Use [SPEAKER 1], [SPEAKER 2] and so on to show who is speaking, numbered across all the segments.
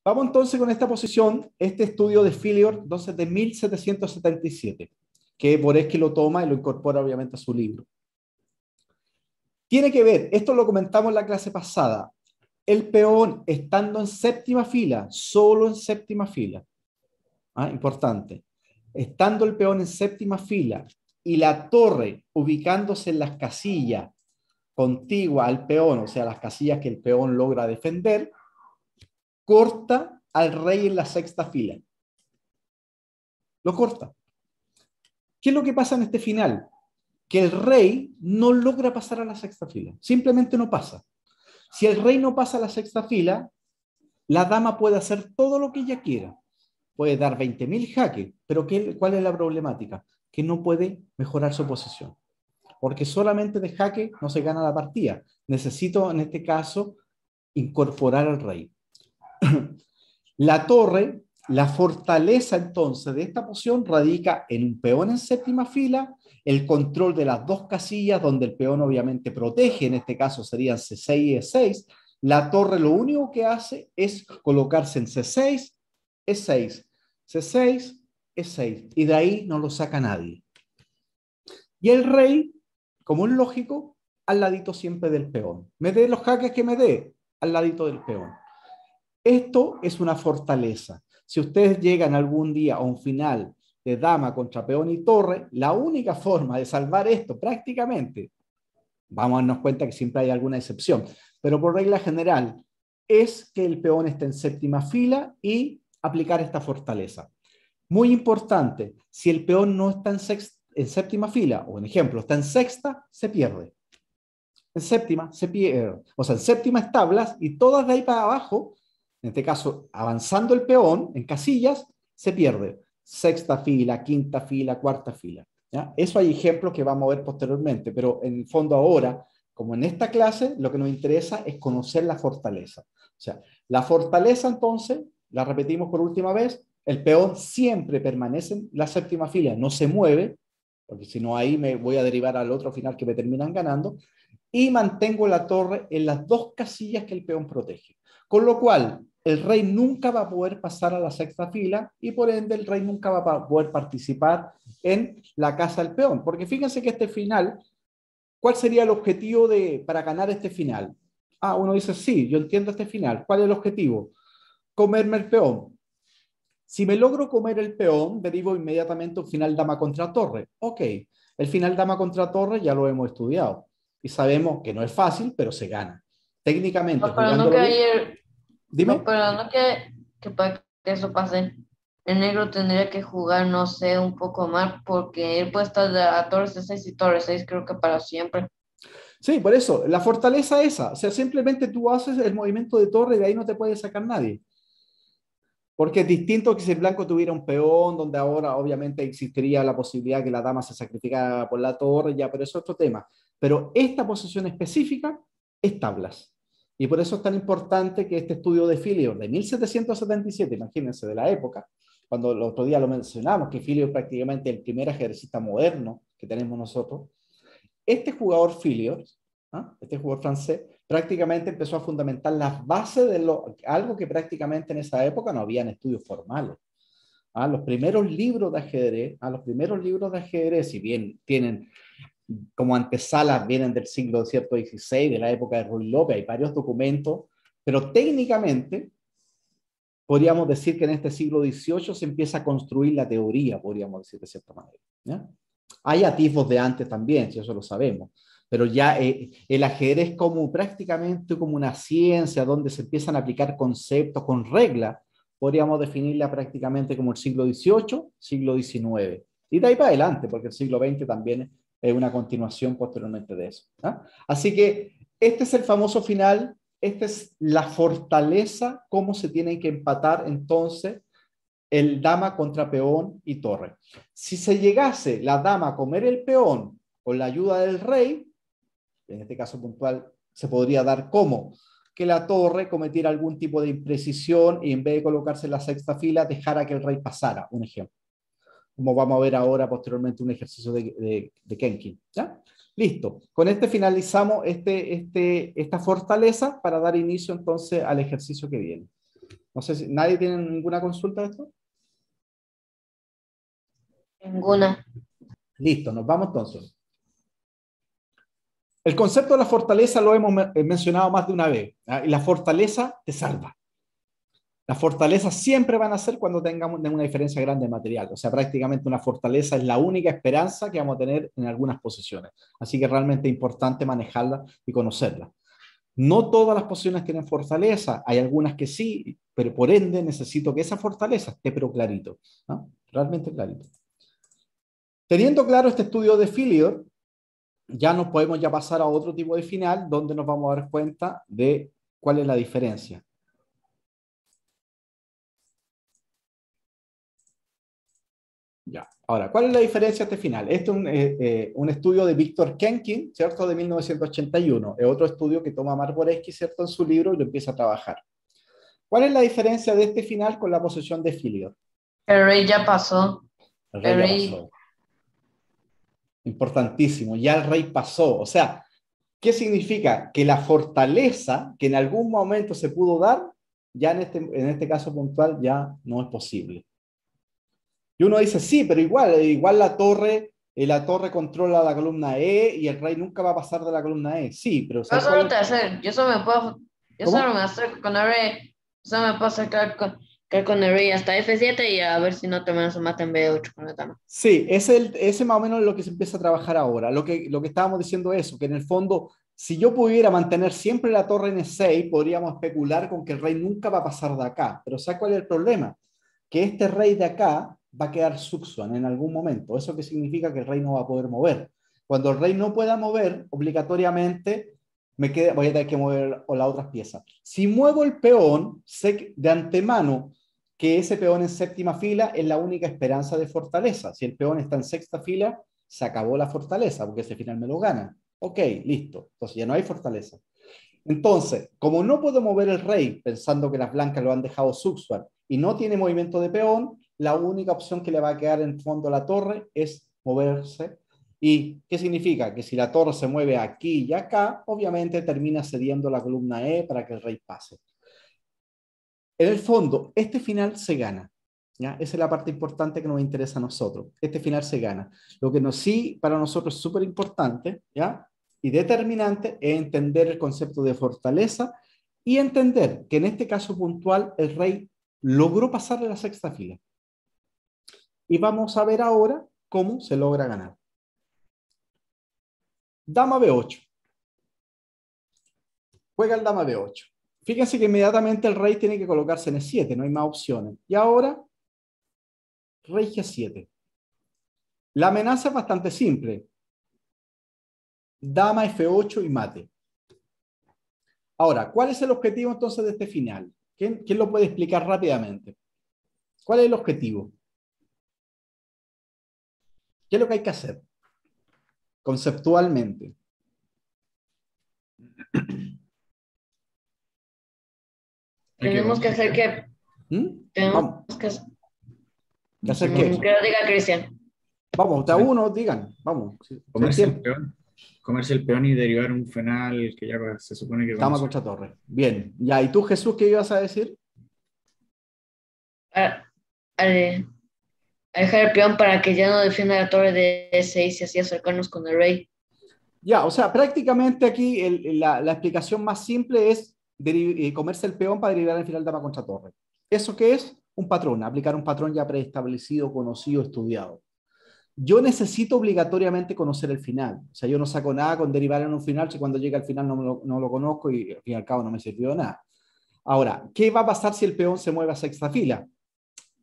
[SPEAKER 1] Vamos entonces con esta posición, este estudio de Philyor, entonces de 1777, que Boresky lo toma y lo incorpora obviamente a su libro. Tiene que ver, esto lo comentamos en la clase pasada, el peón estando en séptima fila, solo en séptima fila, importante, estando el peón en séptima fila y la torre ubicándose en las casillas contiguas al peón, o sea, las casillas que el peón logra defender, corta al rey en la sexta fila. Lo corta. ¿Qué es lo que pasa en este final? Que el rey no logra pasar a la sexta fila. Simplemente no pasa. Si el rey no pasa a la sexta fila, la dama puede hacer todo lo que ella quiera. Puede dar 20.000 jaques, pero ¿cuál es la problemática? Que no puede mejorar su posición. Porque solamente de jaque no se gana la partida. Necesito, en este caso, incorporar al rey. La torre, la fortaleza entonces de esta posición radica en un peón en séptima fila, el control de las dos casillas donde el peón obviamente protege, en este caso serían C6 y E6. La torre lo único que hace es colocarse en C6, E6, C6, E6, y de ahí no lo saca nadie. Y el rey, como es lógico, al ladito siempre del peón. Me dé los jaques que me dé, al ladito del peón. Esto es una fortaleza. Si ustedes llegan algún día a un final de dama contra peón y torre, la única forma de salvar esto prácticamente, vamos a darnos cuenta que siempre hay alguna excepción, pero por regla general, es que el peón esté en séptima fila y aplicar esta fortaleza. Muy importante, si el peón no está en séptima fila, o en ejemplo, está en sexta, se pierde. En séptima se pierde. O sea, en séptima es tablas y todas de ahí para abajo, en este caso, avanzando el peón en casillas, se pierde. Sexta fila, quinta fila, cuarta fila. ¿Ya? Eso hay ejemplos que vamos a ver posteriormente, pero en el fondo ahora, como en esta clase, lo que nos interesa es conocer la fortaleza. O sea, la fortaleza entonces, la repetimos por última vez, el peón siempre permanece en la séptima fila, no se mueve, porque si no ahí me voy a derivar al otro final que me terminan ganando, y mantengo la torre en las dos casillas que el peón protege. Con lo cual, el rey nunca va a poder pasar a la sexta fila y por ende el rey nunca va a poder participar en la casa del peón. Porque fíjense que este final, ¿cuál sería el objetivo para ganar este final? Uno dice, sí, yo entiendo este final. ¿Cuál es el objetivo? Comerme el peón. Si me logro comer el peón, derivo inmediatamente un final dama contra torre. Ok, el final dama contra torre ya lo hemos estudiado y sabemos que no es fácil, pero se gana. Técnicamente,
[SPEAKER 2] No, pero no
[SPEAKER 1] jugándolo
[SPEAKER 2] que
[SPEAKER 1] bien.
[SPEAKER 2] ayer, no,
[SPEAKER 1] Dime.
[SPEAKER 2] pero no que para que eso pase, el negro tendría que jugar, no sé, un poco más, porque él puede estar a torre C6 y torre 6, creo que para siempre.
[SPEAKER 1] Sí, por eso, la fortaleza es esa. O sea, simplemente tú haces el movimiento de torre y de ahí no te puede sacar nadie. Porque es distinto que si el blanco tuviera un peón, donde ahora obviamente existiría la posibilidad que la dama se sacrificara por la torre, ya, pero eso es otro tema. Pero esta posición específica es tablas. Y por eso es tan importante que este estudio de Philyor de 1777, imagínense, de la época, cuando el otro día lo mencionamos, que Philyor es prácticamente el primer ajedrecista moderno que tenemos nosotros, este jugador Philyor, este jugador francés, prácticamente empezó a fundamentar las bases de algo que prácticamente en esa época no habían estudios formales. Los primeros libros de ajedrez, los primeros libros de ajedrez, si bien tienen como antesalas, vienen del siglo XVI, de la época de Ruy López, hay varios documentos, pero técnicamente podríamos decir que en este siglo XVIII se empieza a construir la teoría, podríamos decir de cierta manera. ¿Ya? Hay atisbos de antes también, si eso lo sabemos, pero ya el ajedrez como prácticamente como una ciencia donde se empiezan a aplicar conceptos con reglas, podríamos definirla prácticamente como el siglo XVIII, siglo XIX. Y de ahí para adelante, porque el siglo XX también es una continuación posteriormente de eso. ¿Ah? Así que este es el famoso final, esta es la fortaleza, cómo se tienen que empatar entonces el dama contra peón y torre. Si se llegase la dama a comer el peón con la ayuda del rey, en este caso puntual se podría dar como que la torre cometiera algún tipo de imprecisión y en vez de colocarse en la sexta fila dejara que el rey pasara, un ejemplo. Como vamos a ver ahora posteriormente un ejercicio de Kenkin. ¿Ya? Listo. Con este finalizamos esta fortaleza para dar inicio entonces al ejercicio que viene. No sé si nadie tiene ninguna consulta de esto.
[SPEAKER 2] Ninguna.
[SPEAKER 1] Listo, nos vamos entonces. El concepto de la fortaleza lo hemos mencionado más de una vez, ¿ah? Y la fortaleza te salva. Las fortalezas siempre van a ser cuando tengamos una diferencia grande de material. O sea, prácticamente una fortaleza es la única esperanza que vamos a tener en algunas posiciones. Así que realmente es importante manejarla y conocerla. No todas las posiciones tienen fortaleza, hay algunas que sí, pero por ende necesito que esa fortaleza esté pero clarito, ¿no? Realmente clarito. Teniendo claro este estudio de Philidor, ya nos podemos ya pasar a otro tipo de final donde nos vamos a dar cuenta de cuál es la diferencia. Ya. Ahora, ¿cuál es la diferencia de este final? Este es un estudio de Víctor Kenkin, ¿cierto? De 1981. Es otro estudio que toma Marboreski, ¿cierto? En su libro y lo empieza a trabajar. ¿Cuál es la diferencia de este final con la posición de Philidor?
[SPEAKER 2] El rey ya pasó.
[SPEAKER 1] El rey ya pasó. Importantísimo, ya el rey pasó. O sea, ¿qué significa? Que la fortaleza que en algún momento se pudo dar, ya en este caso puntual, ya no es posible. Y uno dice, sí, pero igual la torre controla la columna E y el rey nunca va a pasar de la columna E. Sí, pero
[SPEAKER 2] Yo solo te hacer, yo solo me puedo, yo
[SPEAKER 1] ¿Cómo?
[SPEAKER 2] solo me acerco con el rey, solo me puedo acercar con el rey hasta F7 y a ver si no te menos se mata en B8 con la dama.
[SPEAKER 1] Sí, ese más o menos es lo que se empieza a trabajar ahora. Lo que estábamos diciendo es eso, que en el fondo, si yo pudiera mantener siempre la torre en E6, podríamos especular con que el rey nunca va a pasar de acá. Pero ¿sabes cuál es el problema? Que este rey de acá va a quedar subsuan en algún momento. ¿Eso qué significa? Que el rey no va a poder mover. Cuando el rey no pueda mover, obligatoriamente voy a tener que mover las otras piezas. Si muevo el peón, sé de antemano que ese peón en séptima fila es la única esperanza de fortaleza. Si el peón está en sexta fila, se acabó la fortaleza, porque ese final me lo gana. Ok, listo. Entonces ya no hay fortaleza. Entonces, como no puedo mover el rey, pensando que las blancas lo han dejado subsuar, y no tiene movimiento de peón, la única opción que le va a quedar en fondo a la torre es moverse. ¿Y qué significa? Que si la torre se mueve aquí y acá, obviamente termina cediendo la columna E para que el rey pase. En el fondo, este final se gana. ¿Ya? Esa es la parte importante que nos interesa a nosotros. Este final se gana. Lo que sí para nosotros es súper importante, ¿ya? Y determinante es entender el concepto de fortaleza y entender que en este caso puntual el rey logró pasar de la sexta fila. Y vamos a ver ahora cómo se logra ganar. Dama B8. Juega el dama B8. Fíjense que inmediatamente el rey tiene que colocarse en E7, no hay más opciones. Y ahora, rey G7. La amenaza es bastante simple. Dama F8 y mate. Ahora, ¿cuál es el objetivo entonces de este final? ¿Quién lo puede explicar rápidamente? ¿Cuál es el objetivo? ¿Qué es lo que hay que hacer? Conceptualmente.
[SPEAKER 2] Tenemos que hacer que...
[SPEAKER 1] Vamos.
[SPEAKER 2] Que
[SPEAKER 1] hacer qué?
[SPEAKER 2] Que lo diga Cristian.
[SPEAKER 1] Vamos, de a uno, digan. Vamos.
[SPEAKER 3] Comerse el peón y derivar un final que ya se supone que
[SPEAKER 1] Dama contra torre. Bien. Ya, ¿y tú, Jesús, qué ibas a decir?
[SPEAKER 2] A dejar el peón para que ya no defienda la torre de E6 y así acercarnos con el rey.
[SPEAKER 1] Ya, o sea, prácticamente aquí la explicación más simple es comerse el peón para derivar el final dama contra torre. ¿Eso qué es? Un patrón, aplicar un patrón ya preestablecido, conocido, estudiado. Yo necesito obligatoriamente conocer el final. O sea, yo no saco nada con derivar en un final si cuando llega al final no lo conozco y al fin y al cabo no me sirvió de nada. Ahora, ¿qué va a pasar si el peón se mueve a sexta fila?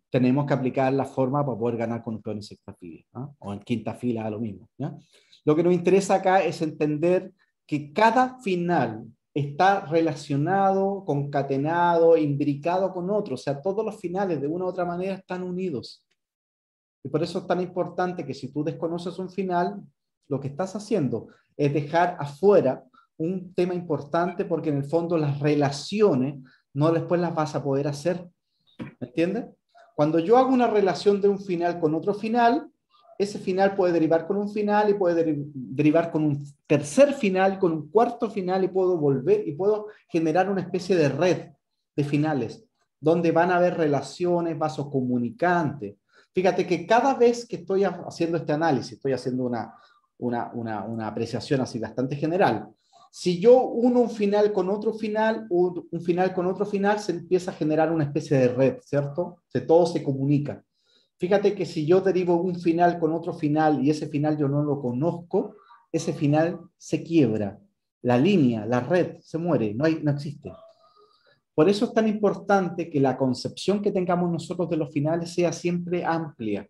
[SPEAKER 1] Tenemos que aplicar la forma para poder ganar con un peón en sexta fila, ¿no? O en quinta fila, lo mismo, ¿ya? Lo que nos interesa acá es entender que cada final está relacionado, concatenado, imbricado con otro. O sea, todos los finales de una u otra manera están unidos. Y por eso es tan importante que si tú desconoces un final, lo que estás haciendo es dejar afuera un tema importante porque en el fondo las relaciones no después las vas a poder hacer. ¿Me entiendes? Cuando yo hago una relación de un final con otro final, ese final puede derivar con un final y puede derivar con un tercer final, con un cuarto final y puedo volver y puedo generar una especie de red de finales. donde van a haber relaciones, vasos comunicantes. Fíjate que cada vez que estoy haciendo este análisis, estoy haciendo una apreciación así bastante general. Si yo uno un final con otro final, un final con otro final, se empieza a generar una especie de red, ¿cierto? Todo se comunica. Fíjate que si yo derivo un final con otro final y ese final yo no lo conozco, ese final se quiebra. La línea, la red, se muere, no existe. Por eso es tan importante que la concepción que tengamos nosotros de los finales sea siempre amplia,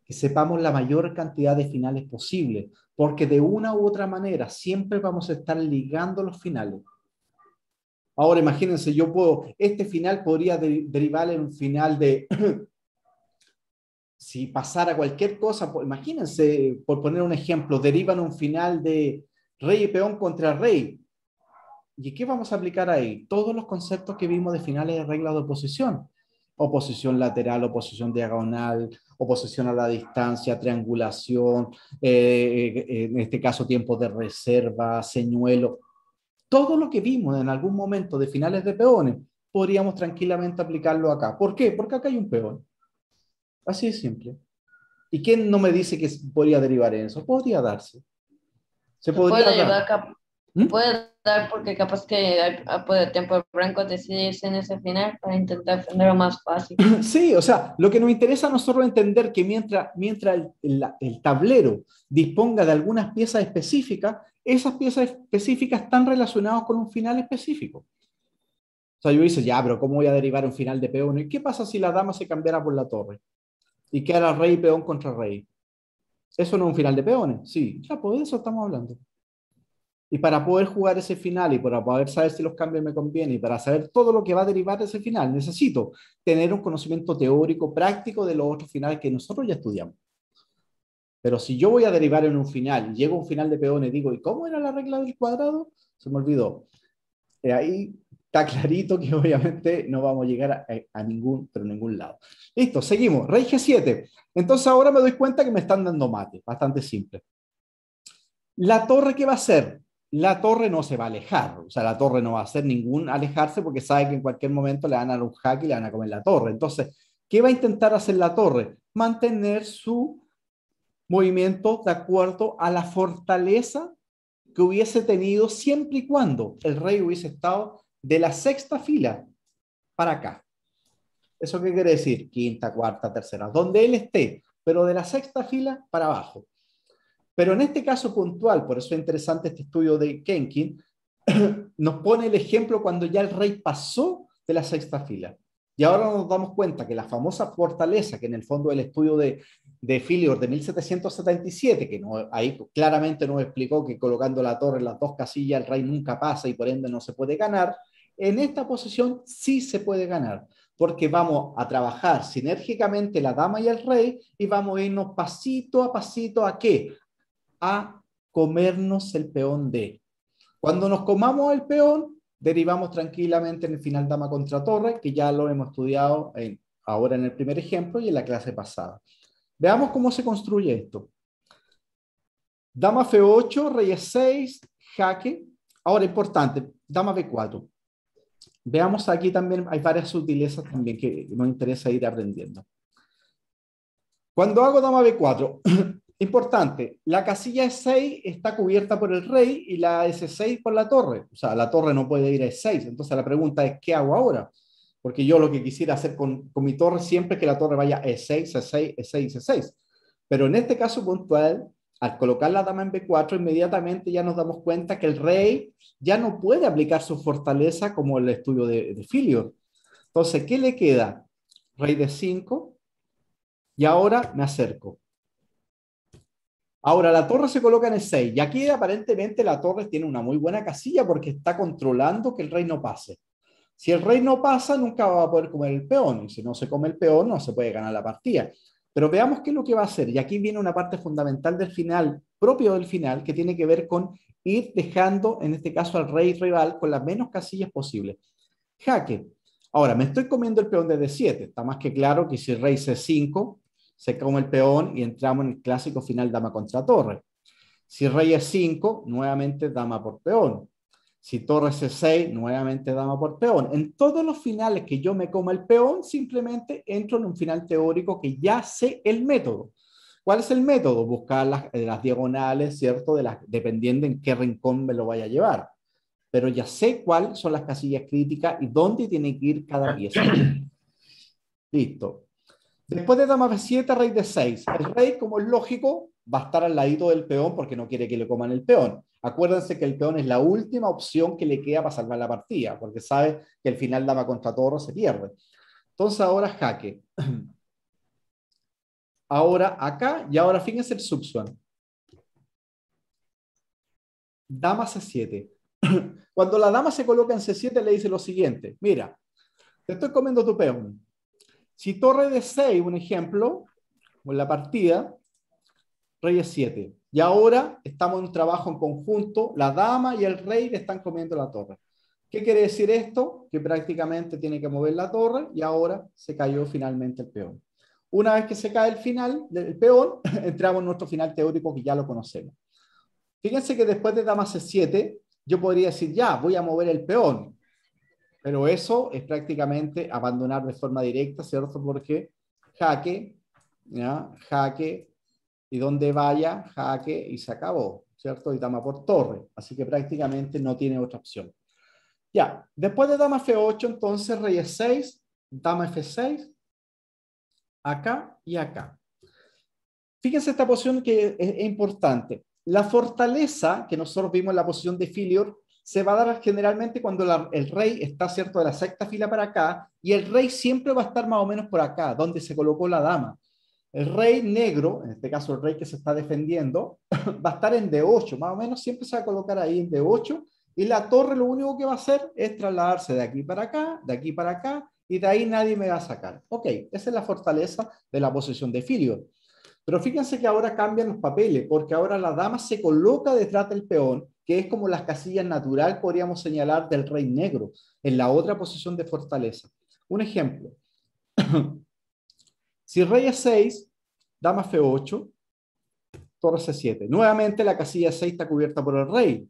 [SPEAKER 1] que sepamos la mayor cantidad de finales posible, porque de una u otra manera siempre vamos a estar ligando los finales. Ahora imagínense, este final podría derivar en un final de, si pasara cualquier cosa, imagínense, por poner un ejemplo, derivan un final de rey y peón contra rey. ¿Y qué vamos a aplicar ahí? Todos los conceptos que vimos de finales de regla de oposición. Oposición lateral, oposición diagonal, oposición a la distancia, triangulación, en este caso tiempo de reserva, señuelo. Todo lo que vimos en algún momento de finales de peones, podríamos tranquilamente aplicarlo acá. ¿Por qué? Porque acá hay un peón. Así de simple. ¿Y quién no me dice que podría derivar en eso? Podría darse. Se podría dar.
[SPEAKER 2] Puede dar porque capaz que puede tiempo de blanco decidirse en ese final para intentar defenderlo más fácil.
[SPEAKER 1] Sí, o sea, lo que nos interesa a nosotros es entender que mientras el tablero disponga de algunas piezas específicas, esas piezas específicas están relacionadas con un final específico. O sea, yo dice, ya, pero ¿cómo voy a derivar un final de peón? ¿Y qué pasa si la dama se cambiara por la torre? Y quedara rey, peón contra rey. ¿Eso no es un final de peones? Sí, ya, pues de eso estamos hablando. Y para poder jugar ese final y para poder saber si los cambios me convienen y para saber todo lo que va a derivar de ese final, necesito tener un conocimiento teórico, práctico de los otros finales que nosotros ya estudiamos. Pero si yo voy a derivar en un final y llego a un final de peones y digo, ¿y cómo era la regla del cuadrado? Se me olvidó. Ahí está clarito que obviamente no vamos a llegar a ningún lado. Listo, seguimos. Rey G7. Entonces ahora me doy cuenta que me están dando mate. Bastante simple. ¿La torre qué va a hacer? La torre no se va a alejar. O sea, la torre no va a hacer ningún alejarse porque sabe que en cualquier momento le van a dar un jaque y le van a comer la torre. Entonces, ¿qué va a intentar hacer la torre? Mantener su movimiento de acuerdo a la fortaleza que hubiese tenido siempre y cuando el rey hubiese estado de la sexta fila para acá. ¿Eso qué quiere decir? Quinta, cuarta, tercera, donde él esté, pero de la sexta fila para abajo. Pero en este caso puntual, por eso es interesante este estudio de Kenkin, nos pone el ejemplo cuando ya el rey pasó de la sexta fila. Y ahora nos damos cuenta que la famosa fortaleza, que en el fondo el estudio de Philyor de 1777, que ahí claramente nos explicó que colocando la torre en las dos casillas el rey nunca pasa y por ende no se puede ganar, en esta posición sí se puede ganar, porque vamos a trabajar sinérgicamente la dama y el rey y vamos a irnos pasito a pasito ¿a qué? A comernos el peón D. Cuando nos comamos el peón, derivamos tranquilamente en el final dama contra torre, que ya lo hemos estudiado ahora en el primer ejemplo y en la clase pasada. Veamos cómo se construye esto. Dama F8, rey E6, jaque. Ahora, importante, dama B4. Veamos aquí también, hay varias sutilezas también que nos interesa ir aprendiendo. Cuando hago dama B4, importante, la casilla E6 está cubierta por el rey y la S6 por la torre. O sea, la torre no puede ir a E6. Entonces la pregunta es, ¿qué hago ahora? Porque yo lo que quisiera hacer con mi torre siempre es que la torre vaya a E6, E6, E6, E6. Pero en este caso puntual, al colocar la dama en B4, inmediatamente ya nos damos cuenta que el rey ya no puede aplicar su fortaleza como el estudio de Philyor. Entonces, ¿qué le queda? Rey de 5 y ahora me acerco. Ahora la torre se coloca en el 6 y aquí aparentemente la torre tiene una muy buena casilla porque está controlando que el rey no pase. Si el rey no pasa, nunca va a poder comer el peón y si no se come el peón no se puede ganar la partida. Pero veamos qué es lo que va a hacer y aquí viene una parte fundamental del final, propio del final, que tiene que ver con ir dejando, en este caso al rey rival, con las menos casillas posibles. Jaque. Ahora, me estoy comiendo el peón de D7. Está más que claro que si el rey C5, se come el peón y entramos en el clásico final dama contra torre. Si rey es 5, nuevamente dama por peón. Si torre C6, nuevamente dama por peón. En todos los finales que yo me coma el peón, simplemente entro en un final teórico que ya sé el método. ¿Cuál es el método? Buscar las diagonales, ¿cierto? Dependiendo en qué rincón me lo vaya a llevar. Pero ya sé cuáles son las casillas críticas y dónde tiene que ir cada pieza. Listo. Después de dama B7, rey D6. El rey, como es lógico, va a estar al ladito del peón porque no quiere que le coman el peón. Acuérdense que el peón es la última opción que le queda para salvar la partida, porque sabe que el final dama contra torre se pierde. Entonces ahora jaque. Ahora acá, y ahora fíjense el subsuan. Dama C7. Cuando la dama se coloca en C7 le dice lo siguiente. Mira, te estoy comiendo tu peón. Si torre D6, un ejemplo, o en la partida, rey E7. Y ahora estamos en un trabajo en conjunto, la dama y el rey le están comiendo la torre. ¿Qué quiere decir esto? Que prácticamente tiene que mover la torre y ahora se cayó finalmente el peón. Una vez que se cae el final del peón, entramos en nuestro final teórico que ya lo conocemos. Fíjense que después de dama C7, yo podría decir, ya, voy a mover el peón. Pero eso es prácticamente abandonar de forma directa, ¿cierto? Porque jaque, ¿ya? Jaque, y donde vaya, jaque, y se acabó, ¿cierto? Y dama por torre. Así que prácticamente no tiene otra opción. Ya, después de dama F8, entonces rey E6, dama F6, acá y acá. Fíjense esta posición que es importante. La fortaleza que nosotros vimos en la posición de Filior se va a dar generalmente cuando el rey está, ¿cierto?, de la sexta fila para acá, y el rey siempre va a estar más o menos por acá, donde se colocó la dama. El rey negro, en este caso el rey que se está defendiendo, va a estar en D8, más o menos siempre se va a colocar ahí en D8, y la torre lo único que va a hacer es trasladarse de aquí para acá, de aquí para acá, y de ahí nadie me va a sacar. Ok, esa es la fortaleza de la posición de Filior. Pero fíjense que ahora cambian los papeles, porque ahora la dama se coloca detrás del peón, que es como las casillas natural, podríamos señalar, del rey negro, en la otra posición de fortaleza. Un ejemplo. Si rey E6, dama F8, torre C7. Nuevamente la casilla 6 está cubierta por el rey.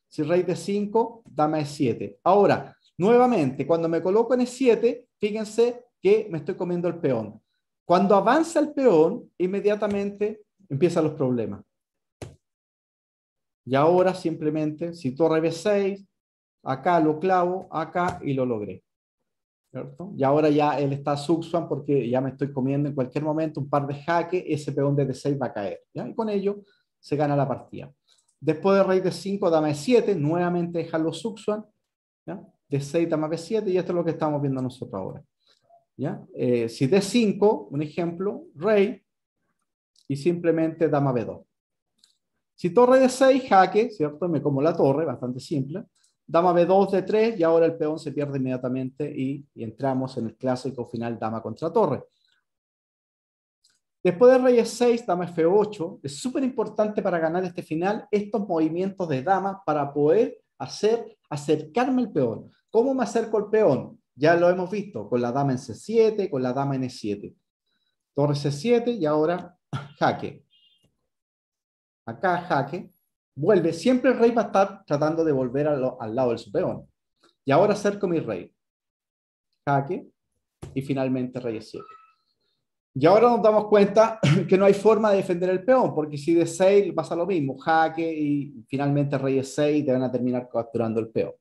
[SPEAKER 1] Si rey D5, dama E7. Ahora, nuevamente, cuando me coloco en E7, fíjense que me estoy comiendo el peón. Cuando avanza el peón, inmediatamente empiezan los problemas. Y ahora simplemente, si torre B6, acá lo clavo, acá y lo logré. ¿Cierto? Y ahora ya él está subsuan porque ya me estoy comiendo en cualquier momento un par de jaque, ese peón de D6 va a caer. ¿Ya? Y con ello se gana la partida. Después de rey D5, dama E7, nuevamente dejarlo subsuan. ¿Ya? D6, dama B7, y esto es lo que estamos viendo nosotros ahora. ¿Ya? Si D5, un ejemplo, rey, y simplemente dama B2. Si torre D6, jaque, ¿cierto? Me como la torre, bastante simple. Dama B2, D3, y ahora el peón se pierde inmediatamente y entramos en el clásico final dama contra torre. Después de rey E6, dama F8, es súper importante para ganar este final estos movimientos de dama para poder acercarme al peón. ¿Cómo me acerco al peón? Ya lo hemos visto, con la dama en C7, con la dama en E7. Torre C7 y ahora jaque. Acá jaque. Vuelve. Siempre el rey va a estar tratando de volver al lado de su peón. Y ahora acerco mi rey. Jaque. Y finalmente rey E7. Y ahora nos damos cuenta que no hay forma de defender el peón, porque si D6 pasa lo mismo. Jaque y finalmente rey E6 te van a terminar capturando el peón.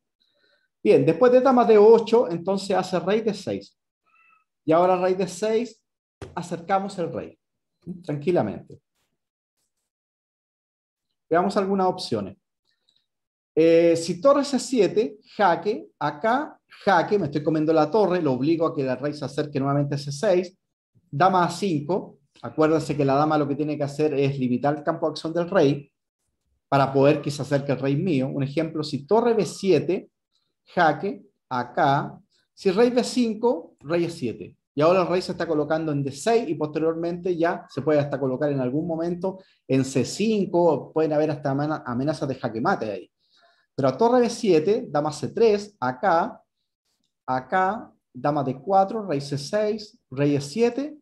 [SPEAKER 1] Bien, después de dama D8, entonces hace rey D6. Y ahora rey D6, acercamos el rey. Tranquilamente. Veamos algunas opciones. Si torre C7, jaque, acá, jaque, me estoy comiendo la torre, lo obligo a que la rey se acerque nuevamente a C6. Dama A5, acuérdense que la dama lo que tiene que hacer es limitar el campo de acción del rey para poder que se acerque el rey mío. Un ejemplo, si torre B7, jaque, acá. Si rey B5, rey E7. Y ahora el rey se está colocando en D6 y posteriormente ya se puede hasta colocar en algún momento en C5, pueden haber hasta amenazas de jaque mate ahí. Pero a torre B7, dama C3, acá, acá, dama D4, rey C6, rey E7,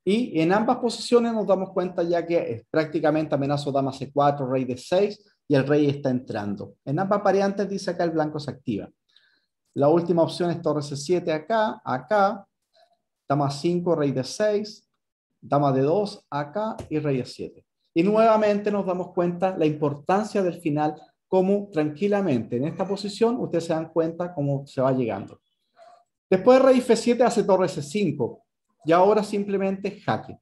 [SPEAKER 1] y en ambas posiciones nos damos cuenta ya que prácticamente amenazo dama C4, rey D6, y el rey está entrando. En ambas variantes dice acá el blanco se activa. La última opción es torre C7 acá, acá, dama 5, rey D6, dama D2 acá y rey E7. Y nuevamente nos damos cuenta la importancia del final, cómo tranquilamente en esta posición ustedes se dan cuenta cómo se va llegando. Después rey F7 hace torre C5 y ahora simplemente jaque.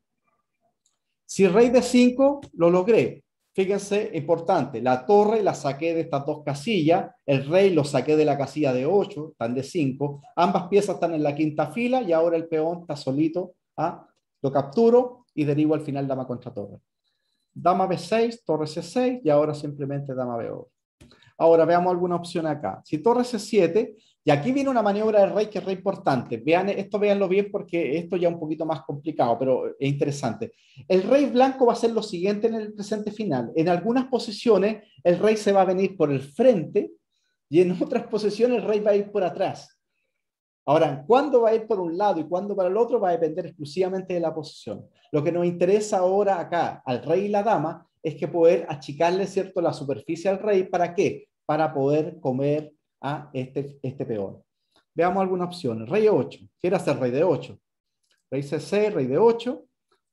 [SPEAKER 1] Si rey D5 lo logré. Fíjense, importante, la torre la saqué de estas dos casillas, el rey lo saqué de la casilla de 8, están de 5, ambas piezas están en la quinta fila y ahora el peón está solito, ¿ah? Lo capturo y derivo al final dama contra torre. Dama B6, torre C6 y ahora simplemente dama B8. Ahora veamos alguna opción acá. Si torre C7, y aquí viene una maniobra del rey que es re importante. Vean, esto véanlo bien porque esto ya es un poquito más complicado, pero es interesante. El rey blanco va a hacer lo siguiente en el presente final. En algunas posiciones el rey se va a venir por el frente y en otras posiciones el rey va a ir por atrás. Ahora, cuándo va a ir por un lado y cuándo para el otro va a depender exclusivamente de la posición. Lo que nos interesa ahora acá al rey y la dama es que poder achicarle, ¿cierto?, la superficie al rey. ¿Para qué? Para poder comer a este peón. Veamos alguna opción. Rey 8. Quiere hacer rey de 8. Rey C6, rey de 8.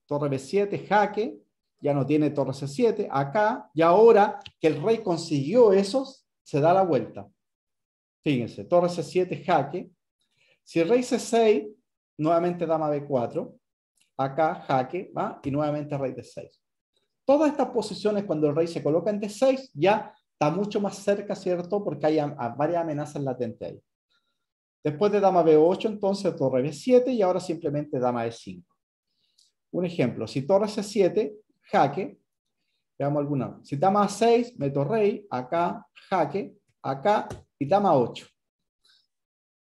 [SPEAKER 1] Torre B7, jaque. Ya no tiene torre C7. Acá. Y ahora que el rey consiguió esos, se da la vuelta. Fíjense. Torre C7, jaque. Si rey C6, nuevamente dama B4. Acá, jaque. ¿Va? Y nuevamente rey D6. Todas estas posiciones, cuando el rey se coloca en D6, ya está mucho más cerca, ¿cierto? Porque hay varias amenazas latentes ahí. Después de dama B8, entonces torre B7 y ahora simplemente dama E5. Un ejemplo, si torre C7, jaque, veamos alguna. Si dama A6, meto rey, acá, jaque, acá y dama 8.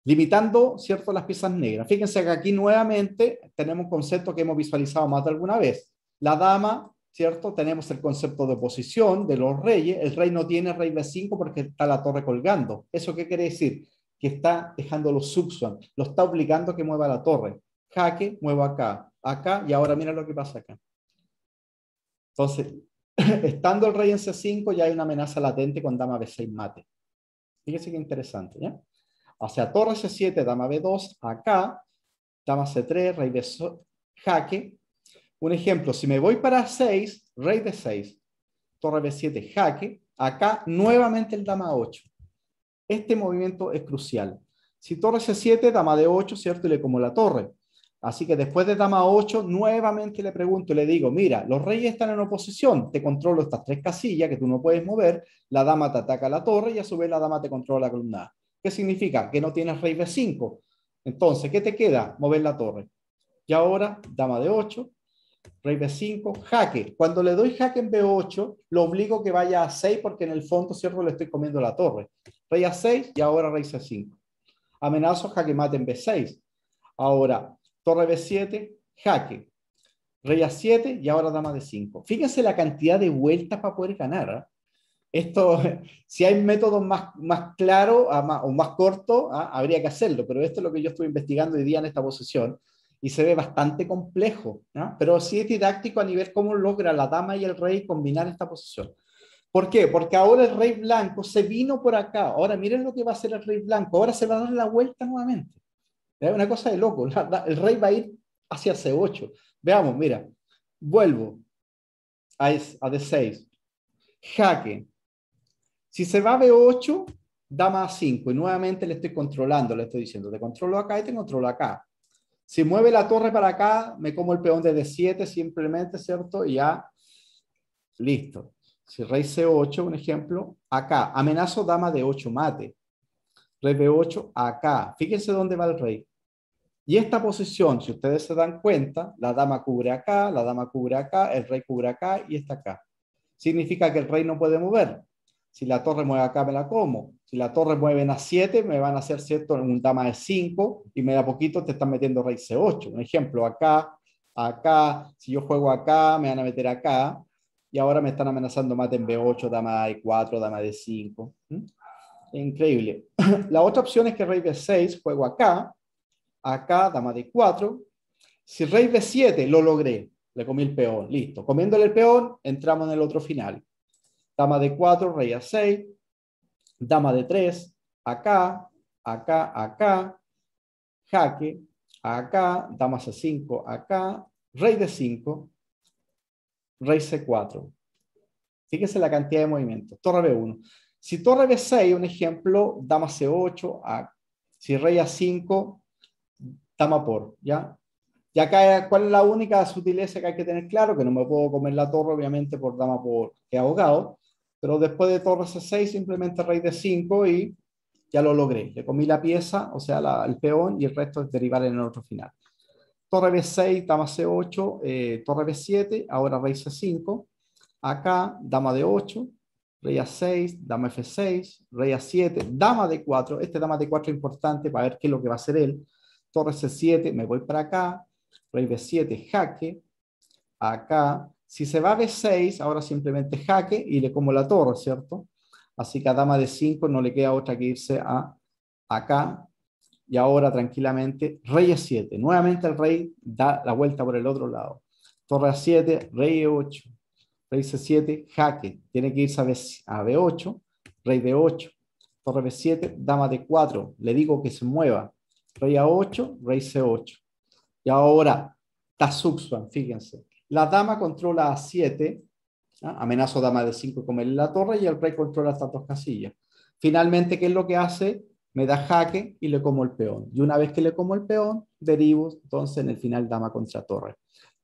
[SPEAKER 1] Limitando, ¿cierto?, las piezas negras. Fíjense que aquí nuevamente tenemos un concepto que hemos visualizado más de alguna vez. La dama, ¿cierto? Tenemos el concepto de posición de los reyes. El rey no tiene rey B5 porque está la torre colgando. ¿Eso qué quiere decir? Que está dejando los subsuan, lo está obligando a que mueva la torre. Jaque, muevo acá, acá, y ahora mira lo que pasa acá. Entonces, estando el rey en C5, ya hay una amenaza latente con dama B6 mate. Fíjense qué interesante, ¿ya? O sea, torre C7, dama B2, acá, dama C3, rey B6, jaque. Un ejemplo, si me voy para 6, rey de 6, torre B7, jaque, acá nuevamente el dama 8. Este movimiento es crucial. Si torre C7, dama de 8, ¿cierto? Y le como la torre. Así que después de dama 8, nuevamente le pregunto y le digo, mira, los reyes están en oposición, te controlo estas tres casillas que tú no puedes mover, la dama te ataca la torre y a su vez la dama te controla la columna A. ¿Qué significa? Que no tienes rey B5. Entonces, ¿qué te queda? Mover la torre. Y ahora, dama de 8, rey B5, jaque. Cuando le doy jaque en B8, lo obligo que vaya a 6 porque en el fondo, ¿cierto?, le estoy comiendo la torre. Rey a 6 y ahora rey C5. Amenazo jaque mate en B6. Ahora, torre B7, jaque. Rey a 7 y ahora dama de 5. Fíjense la cantidad de vueltas para poder ganar, ¿eh? Esto, si hay métodos más claros o más cortos, habría que hacerlo, pero esto es lo que yo estuve investigando hoy día en esta posición y se ve bastante complejo, ¿no? Pero sí es didáctico a nivel cómo logra la dama y el rey combinar esta posición. ¿Por qué? Porque ahora el rey blanco se vino por acá. Ahora miren lo que va a hacer el rey blanco. Ahora se va a dar la vuelta nuevamente. Es una cosa de loco. El rey va a ir hacia C8. Veamos, mira. Vuelvo a D6. Jaque. Si se va a B8, dama A5 y nuevamente le estoy controlando, le estoy diciendo, te controlo acá y te controlo acá. Si mueve la torre para acá, me como el peón de D7 simplemente, ¿cierto? Y ya, listo. Si rey C8, un ejemplo, acá, amenazo dama de 8 mate. Rey B8, acá. Fíjense dónde va el rey. Y esta posición, si ustedes se dan cuenta, la dama cubre acá, la dama cubre acá, el rey cubre acá y está acá. Significa que el rey no puede mover. Si la torre mueve acá, me la como. Si la torre mueve en A7, me van a hacer, ¿cierto?, un dama de 5 y me da poquito te están metiendo rey C8. Un ejemplo, acá, acá. Si yo juego acá, me van a meter acá. Y ahora me están amenazando mate en B8, dama de 4, dama de 5. Increíble. La otra opción es que rey B6, juego acá, acá, dama de 4. Si rey B7, lo logré. Le comí el peón, listo. Comiéndole el peón, entramos en el otro final. dama de 4, rey A6, dama de 3, acá, acá, acá, jaque, acá, dama C5, acá, rey de 5, rey C4. Fíjense la cantidad de movimientos. Torre B1. Si torre B6, un ejemplo, dama C8, si rey A5, dama por, ¿ya? Y acá, ¿cuál es la única sutileza que hay que tener claro? Que no me puedo comer la torre, obviamente, por dama por que ahogado, pero después de torre C6, simplemente rey D5 y ya lo logré. Le comí la pieza, o sea, el peón, y el resto es derivar en el otro final. Torre B6, dama C8, torre B7, ahora rey C5, acá, dama D8, rey A6, dama F6, rey A7, dama D4, este dama D4 es importante para ver qué es lo que va a hacer él, torre C7, me voy para acá, rey B7, jaque, acá, si se va a B6, ahora simplemente jaque y le como la torre, ¿cierto? Así que a dama D5 no le queda otra que irse a acá, y ahora tranquilamente, rey E7, nuevamente el rey da la vuelta por el otro lado, torre A7, rey E8, rey C7, jaque, tiene que irse a B8, rey D8, torre B7, dama D4, le digo que se mueva, rey A8, rey C8. Y ahora, Tazuksuan, fíjense, la dama controla A7, amenazo dama D5 comerle la torre y el rey controla estas dos casillas. Finalmente, ¿qué es lo que hace? Me da jaque y le como el peón. Y una vez que le como el peón, derivo entonces en el final dama contra torre.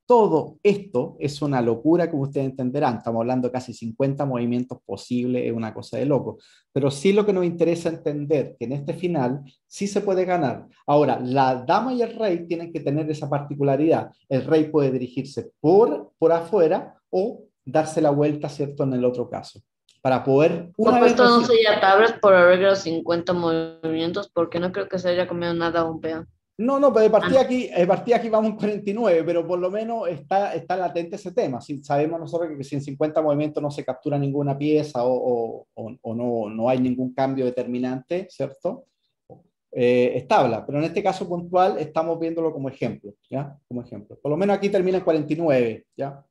[SPEAKER 1] Todo esto es una locura, como ustedes entenderán. Estamos hablando de casi 50 movimientos posibles, es una cosa de loco. Pero sí lo que nos interesa entender, que en este final sí se puede ganar. Ahora, la dama y el rey tienen que tener esa particularidad. El rey puede dirigirse por afuera o darse la vuelta, ¿cierto?, en el otro caso. Para poder...
[SPEAKER 2] Una vez esto no sería tablas por arreglo 50 movimientos, porque no creo que se haya comido nada a un peón.
[SPEAKER 1] No, pero de partida aquí vamos en 49, pero por lo menos está latente ese tema. Si sabemos nosotros que si en 50 movimientos no se captura ninguna pieza o no hay ningún cambio determinante, ¿cierto? Es tabla, pero en este caso puntual estamos viéndolo como ejemplo, ¿ya? Como ejemplo. Por lo menos aquí termina en 49, ¿ya?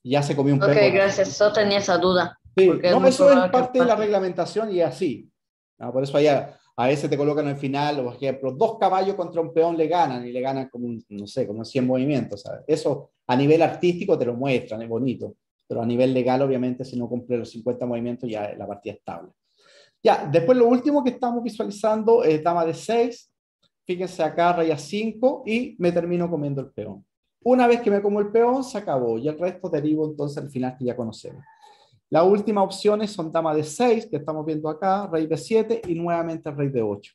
[SPEAKER 1] Ya se comió un
[SPEAKER 2] perro.
[SPEAKER 1] Ok,
[SPEAKER 2] gracias. Yo tenía esa duda.
[SPEAKER 1] Sí, no, eso es parte de la reglamentación y es así. Por eso allá a veces te colocan al final, por ejemplo, 2 caballos contra un peón le ganan y le ganan como, no sé, como 100 movimientos, ¿sabes? Eso a nivel artístico te lo muestran, es bonito, pero a nivel legal, obviamente, si no cumple los 50 movimientos, ya la partida es estable. Ya, después lo último que estamos visualizando es dama de 6, fíjense acá, rey A5 y me termino comiendo el peón. Una vez que me como el peón, se acabó y el resto derivo entonces al final que ya conocemos. Las últimas opciones son dama de 6, que estamos viendo acá, rey de 7 y nuevamente rey de 8.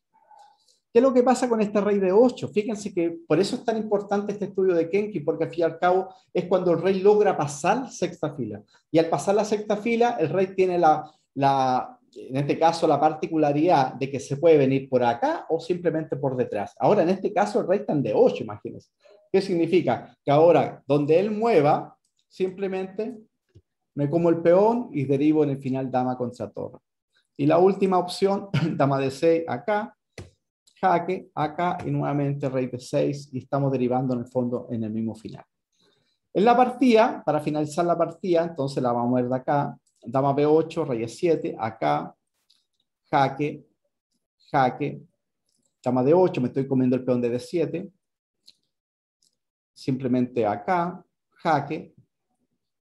[SPEAKER 1] ¿Qué es lo que pasa con este rey de 8? Fíjense que por eso es tan importante este estudio de Kenki, porque al fin y al cabo es cuando el rey logra pasar sexta fila. Y al pasar la sexta fila, el rey tiene en este caso la particularidad de que se puede venir por acá o simplemente por detrás. Ahora, en este caso, el rey está en D8, imagínense. ¿Qué significa? Que ahora, donde él mueva, simplemente me como el peón y derivo en el final dama contra torre. Y la última opción, dama de 6 acá, jaque acá y nuevamente rey de 6 y estamos derivando en el fondo en el mismo final. En la partida, para finalizar la partida, entonces la vamos a ver de acá, dama B8, rey E7, acá, jaque, jaque, dama de 8, me estoy comiendo el peón de D7, simplemente acá, jaque,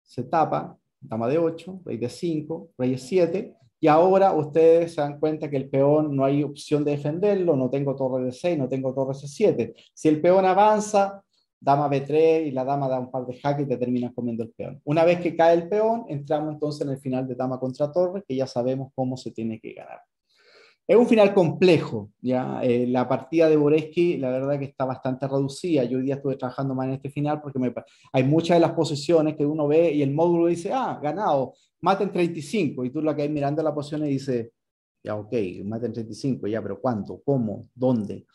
[SPEAKER 1] se tapa, dama de 8, rey de 5, rey de 7, y ahora ustedes se dan cuenta que el peón no hay opción de defenderlo, no tengo torre de 6, no tengo torre C7. Si el peón avanza, dama B3 y la dama da un par de jaques y te terminas comiendo el peón. Una vez que cae el peón, entramos entonces en el final de dama contra torre, que ya sabemos cómo se tiene que ganar. Es un final complejo, ¿ya? La partida de Boresky, la verdad que está bastante reducida. Yo hoy día estuve trabajando más en este final porque hay muchas de las posiciones que uno ve y el módulo dice, ganado, maten 35. Y tú lo que hay mirando la posición y dices, ya, ok, maten 35, ya, pero ¿cuánto? ¿Cómo? ¿Dónde?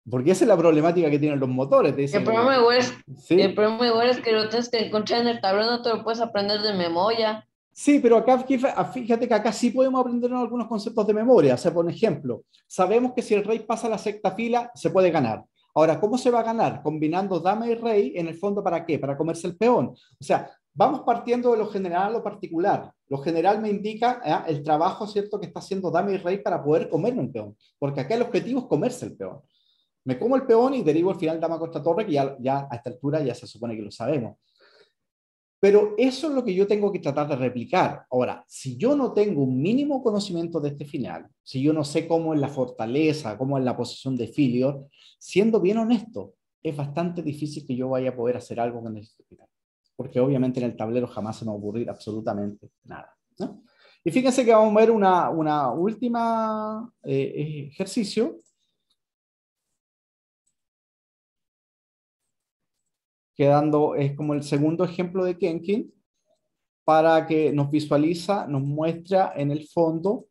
[SPEAKER 1] Porque esa es la problemática que tienen los motores.
[SPEAKER 2] El problema igual es que lo tienes que encontrar en el tablero, no te lo puedes aprender de memoria.
[SPEAKER 1] Sí, pero acá fíjate que acá sí podemos aprender algunos conceptos de memoria. O sea, por ejemplo, sabemos que si el rey pasa a la sexta fila, se puede ganar. Ahora, ¿cómo se va a ganar? Combinando dama y rey, en el fondo, ¿para qué? Para comerse el peón. O sea, Vamos partiendo de lo general a lo particular. Lo general me indica el trabajo, ¿cierto?, que está haciendo dama y rey para poder comerme un peón. Porque acá el objetivo es comerse el peón. Me como el peón y derivo al final dama contra torre, que ya a esta altura ya se supone que lo sabemos. Pero eso es lo que yo tengo que tratar de replicar. Ahora, si yo no tengo un mínimo conocimiento de este final, si yo no sé cómo es la fortaleza, cómo es la posición de Filios, siendo bien honesto, es bastante difícil que yo vaya a poder hacer algo con este final. Porque obviamente en el tablero jamás se me va a ocurrir absolutamente nada, ¿no? Y fíjense que vamos a ver una última ejercicio, quedando, es como el segundo ejemplo de Kenkin, para que nos visualiza, nos muestra en el fondo.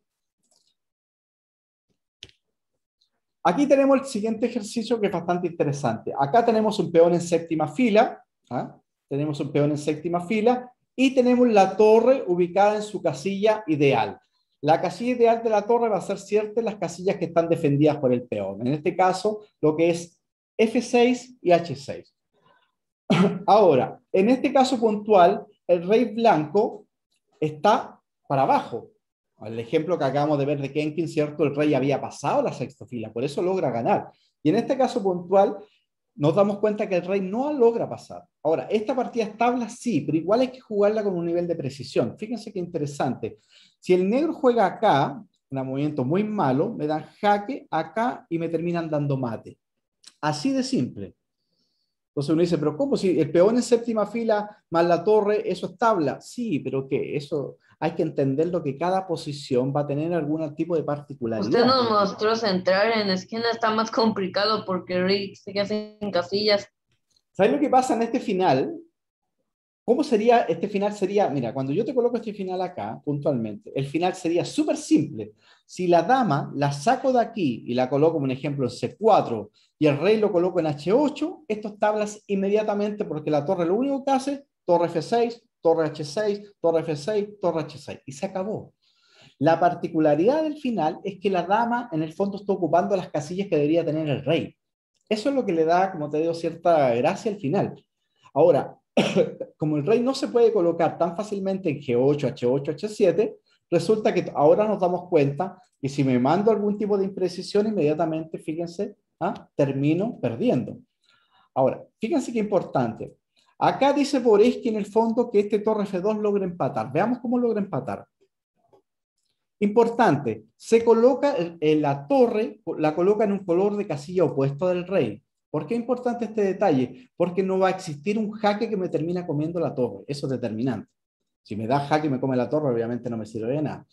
[SPEAKER 1] Aquí tenemos el siguiente ejercicio que es bastante interesante. Acá tenemos un peón en séptima fila, ¿ah? Tenemos un peón en séptima fila y tenemos la torre ubicada en su casilla ideal. La casilla ideal de la torre va a ser ciertas las casillas que están defendidas por el peón. En este caso, lo que es F6 y H6. Ahora, en este caso puntual, el rey blanco está para abajo. El ejemplo que acabamos de ver de Kenkin, ¿cierto? El rey había pasado la sexta fila, por eso logra ganar. Y en este caso puntual, nos damos cuenta que el rey no logra pasar. Ahora, esta partida es tabla, sí, pero igual hay que jugarla con un nivel de precisión. Fíjense qué interesante. Si el negro juega acá, un movimiento muy malo, me dan jaque acá y me terminan dando mate. Así de simple. Entonces uno dice, pero ¿cómo? Si el peón en séptima fila más la torre, ¿eso es tabla? Sí, pero ¿qué? Eso hay que entender lo que cada posición va a tener algún tipo de particularidad.
[SPEAKER 2] Usted nos mostró centrar en esquina, está más complicado porque Rick se queda sin casillas.
[SPEAKER 1] ¿Sabes lo que pasa en este final? ¿Cómo sería? Este final sería, mira, cuando yo te coloco este final acá, puntualmente, el final sería súper simple. Si la dama la saco de aquí y la coloco, como un ejemplo, en C4 y el rey lo coloco en H8, estos tablas inmediatamente porque la torre lo único que hace, torre F6, torre H6, torre F6, torre H6, y se acabó. La particularidad del final es que la dama en el fondo está ocupando las casillas que debería tener el rey. Eso es lo que le da, como te digo, cierta gracia al final. Ahora, como el rey no se puede colocar tan fácilmente en G8, H8, H7, resulta que ahora nos damos cuenta que si me mando algún tipo de imprecisión, inmediatamente, fíjense, termino perdiendo. Ahora, fíjense qué importante. Acá dice Boreski en el fondo que este torre F2 logra empatar. Veamos cómo logra empatar. Importante, se coloca la torre, la coloca en un color de casilla opuesto del rey. ¿Por qué es importante este detalle? Porque no va a existir un jaque que me termina comiendo la torre. Eso es determinante. Si me da jaque y me come la torre, obviamente no me sirve de nada.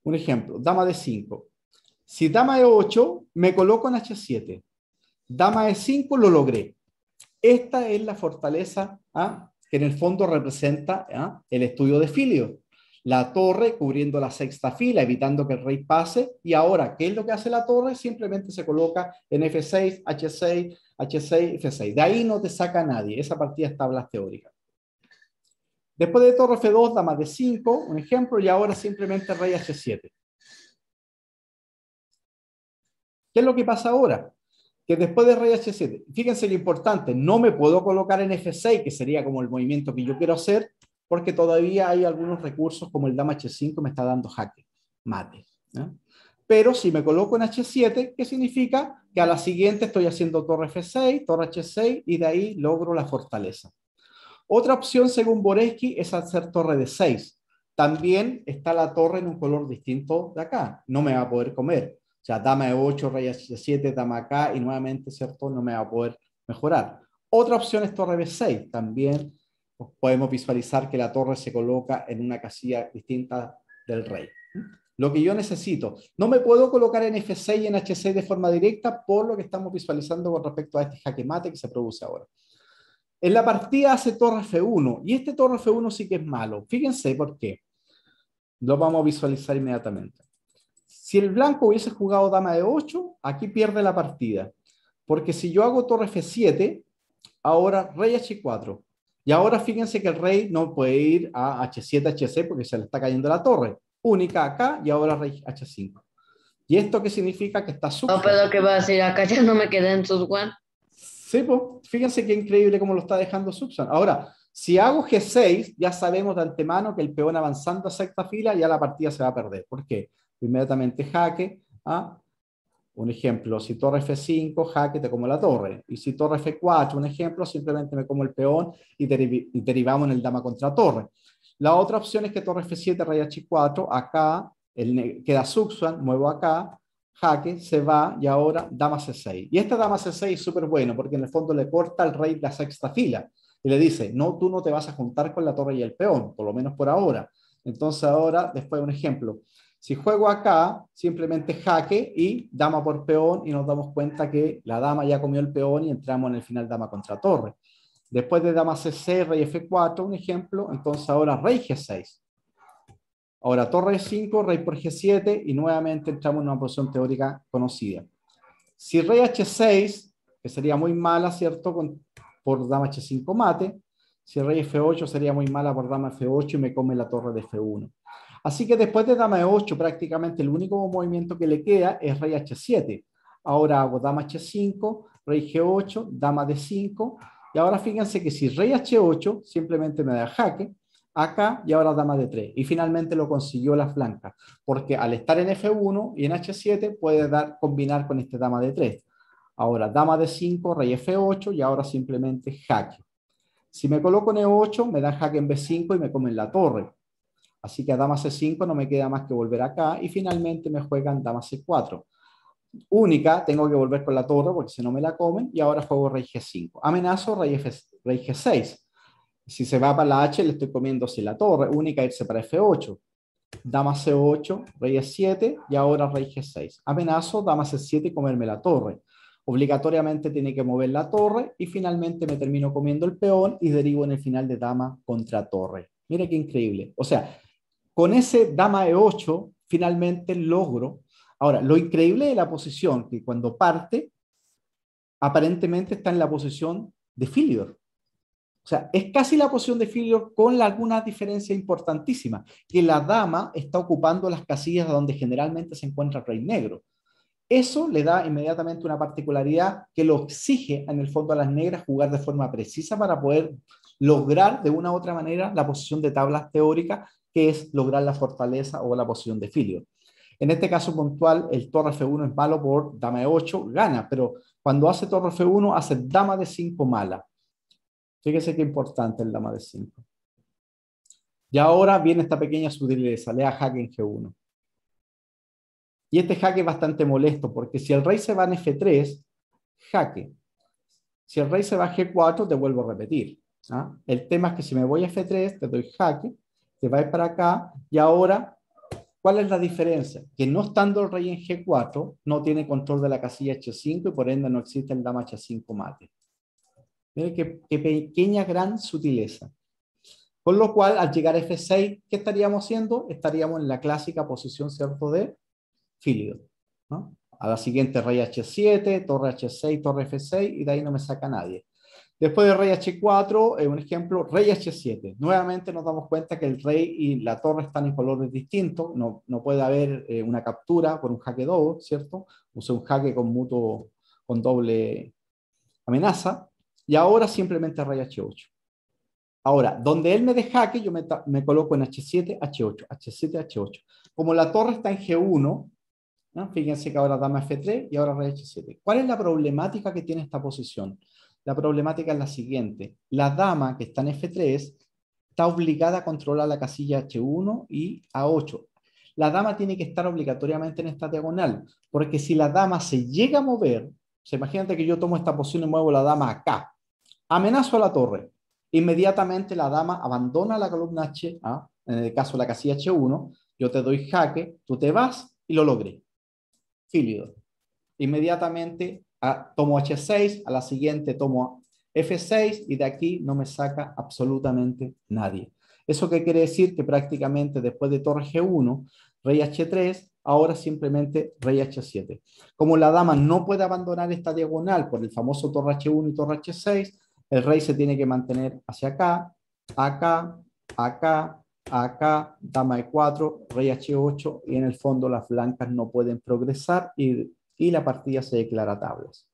[SPEAKER 1] Un ejemplo, dama de 5. Si dama de 8, me coloco en H7. Dama de 5, lo logré. Esta es la fortaleza que en el fondo representa el estudio de Filio. La torre cubriendo la sexta fila, evitando que el rey pase. Y ahora, ¿qué es lo que hace la torre? Simplemente se coloca en F6, H6, H6, F6. De ahí no te saca nadie. Esa partida es tablas teóricas. Después de torre F2, dama de 5, un ejemplo, y ahora simplemente rey H7. ¿Qué es lo que pasa ahora? Que después de rey H7, fíjense lo importante, no me puedo colocar en F6, que sería como el movimiento que yo quiero hacer, porque todavía hay algunos recursos como el dama H5 me está dando jaque, mate, ¿no? Pero si me coloco en H7, ¿qué significa? Que a la siguiente estoy haciendo torre F6, torre H6 y de ahí logro la fortaleza. Otra opción, según Boreski, es hacer torre de 6. También está la torre en un color distinto de acá. No me va a poder comer. O sea, dama de 8, rey H7, dama acá y nuevamente, ¿cierto? No me va a poder mejorar. Otra opción es torre B6. También podemos visualizar que la torre se coloca en una casilla distinta del rey. Lo que yo necesito. No me puedo colocar en F6 y en H6 de forma directa por lo que estamos visualizando con respecto a este jaque mate que se produce ahora. En la partida hace torre F1 y este torre F1 sí que es malo. Fíjense por qué. Lo vamos a visualizar inmediatamente. Si el blanco hubiese jugado dama de 8, aquí pierde la partida. Porque si yo hago torre F7, ahora rey H4. Y ahora fíjense que el rey no puede ir a H7, H6 porque se le está cayendo la torre. Única acá y ahora rey H5. ¿Y esto qué significa? Que está súper.
[SPEAKER 2] No, pero ¿qué va a decir? Acá ya no me quedé en sus one.
[SPEAKER 1] Sí, pues, fíjense qué increíble cómo lo está dejando Subsan. Ahora, Si hago G6, ya sabemos de antemano que el peón avanzando a sexta fila, ya la partida se va a perder. ¿Por qué? Inmediatamente jaque. Un ejemplo, si torre F5, jaque, te como la torre. Y si torre F4, un ejemplo, simplemente me como el peón y derivamos en el dama contra torre. La otra opción es que torre F7, rey H4, acá queda Suxuan, muevo acá, jaque, se va y ahora dama C6. Y esta dama C6 es súper bueno porque en el fondo le corta al rey la sexta fila y le dice, no, tú no te vas a juntar con la torre y el peón, por lo menos por ahora. Entonces ahora, después un ejemplo, si juego acá, simplemente jaque y dama por peón y nos damos cuenta que la dama ya comió el peón y entramos en el final dama contra torre. Después de dama C6, rey F4, un ejemplo, entonces ahora rey G6. Ahora torre E5, rey por G7 y nuevamente entramos en una posición teórica conocida. Si rey H6, que sería muy mala, ¿cierto? Por dama H5 mate. Si rey F8 sería muy mala por dama F8 y me come la torre de F1. Así que después de dama E8, prácticamente el único movimiento que le queda es rey H7. Ahora hago dama H5, rey G8, dama D5. Y ahora fíjense que si rey H8, simplemente me da jaque acá y ahora dama D3. Y finalmente lo consiguió la flanca, porque al estar en F1 y en H7 puede combinar con este dama D3. Ahora dama D5, rey F8 y ahora simplemente jaque. Si me coloco en E8, me da jaque en B5 y me comen la torre. Así que a dama C5 no me queda más que volver acá y finalmente me juegan dama C4. Única, tengo que volver con la torre porque si no me la comen y ahora juego rey G5. Amenazo rey G6. Si se va para la H le estoy comiendo si la torre. Única irse para F8. Dama C8, rey E7 y ahora rey G6. Amenazo dama C7 y comerme la torre. Obligatoriamente tiene que mover la torre y finalmente me termino comiendo el peón y derivo en el final de dama contra torre. Mira qué increíble. O sea, con ese dama E8 finalmente logro. Ahora, lo increíble de la posición, que cuando parte, aparentemente está en la posición de Filior. O sea, es casi la posición de Filior con alguna diferencia importantísima, que la dama está ocupando las casillas donde generalmente se encuentra el rey negro. Eso le da inmediatamente una particularidad que lo exige en el fondo a las negras jugar de forma precisa para poder lograr de una u otra manera la posición de tablas teóricas, que es lograr la fortaleza o la posición de Filior. En este caso puntual, el torre F1 es malo por dama E8, gana, pero cuando hace torre F1 hace dama D5 mala. Fíjese qué importante el dama D5. Y ahora viene esta pequeña sutileza, le da jaque en G1. Y este jaque es bastante molesto, porque si el rey se va en F3, jaque. Si el rey se va a G4, te vuelvo a repetir. ¿Ah? El tema es que si me voy a F3, te doy jaque, te vas para acá, y ahora, ¿cuál es la diferencia? Que no estando el rey en G4, no tiene control de la casilla H5 y por ende no existe el dama H5 mate. Miren qué pequeña, gran sutileza. Con lo cual, al llegar a F6, ¿qué estaríamos haciendo? Estaríamos en la clásica posición, ¿cierto?, de Filior, ¿no? A la siguiente rey H7, torre H6, torre F6 y de ahí no me saca nadie. Después de rey H4, un ejemplo, rey H7. Nuevamente nos damos cuenta que el rey y la torre están en colores distintos, no puede haber una captura por un jaque doble, ¿cierto? Use un jaque con doble amenaza y ahora simplemente rey H8. Ahora, donde él me dé jaque, yo me coloco en H7, H8, H7, H8. Como la torre está en G1, ¿no? Fíjense que ahora dama F3 y ahora rey H7. ¿Cuál es la problemática que tiene esta posición? La problemática es la siguiente. La dama que está en F3 está obligada a controlar la casilla H1 y A8. La dama tiene que estar obligatoriamente en esta diagonal, porque si la dama se llega a mover, imagínate que yo tomo esta posición y muevo la dama acá, amenazo a la torre, inmediatamente la dama abandona la columna H, en el caso de la casilla H1, yo te doy jaque, tú te vas y lo logré. Filior. Inmediatamente tomo H6, a la siguiente tomo F6 y de aquí no me saca absolutamente nadie. ¿Eso qué quiere decir? Que prácticamente después de torre G1, rey H3, ahora simplemente rey H7. Como la dama no puede abandonar esta diagonal por el famoso torre H1 y torre H6, el rey se tiene que mantener hacia acá, acá, acá, acá, dama E4, rey H8 y en el fondo las blancas no pueden progresar y la partida se declara tablas.